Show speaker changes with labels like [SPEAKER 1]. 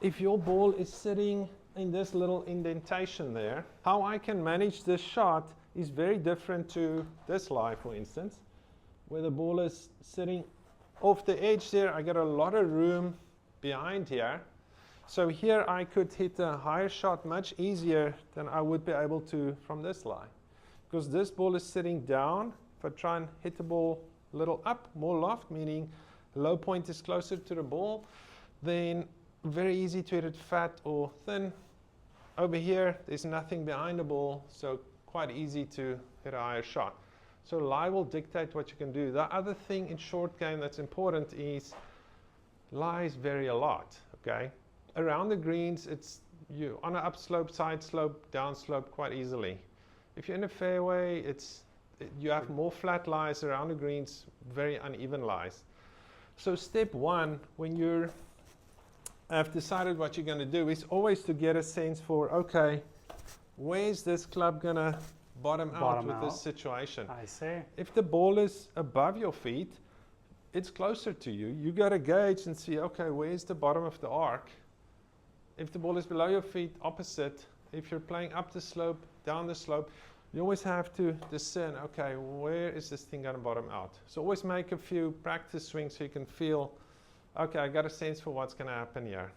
[SPEAKER 1] if your ball is sitting in this little indentation there, how I can manage this shot is very different to this lie, for instance, where the ball is sitting off the edge there. I get a lot of room behind here. So here I could hit a higher shot much easier than I would be able to from this lie. Because this ball is sitting down, if I try and hit the ball a little up, more loft, meaning low point is closer to the ball, then very easy to hit it fat or thin. Over here, there's nothing behind the ball, so quite easy to hit a higher shot. So lie will dictate what you can do. The other thing in short game that's important is lies vary a lot, okay? Around the greens, it's you on an upslope, side slope, down slope quite easily. If you're in a fairway, you have more flat lies around the greens, very uneven lies. So step one, when you have decided what you're going to do, is always to get a sense for, okay, where's this club going to bottom out with this situation?
[SPEAKER 2] I see.
[SPEAKER 1] If the ball is above your feet, it's closer to you. You got to gauge and see, okay, where's the bottom of the arc? If the ball is below your feet, opposite. If you're playing up the slope, down the slope, you always have to discern, okay, where is this thing going to bottom out? So always make a few practice swings so you can feel, okay, I got a sense for what's going to happen here.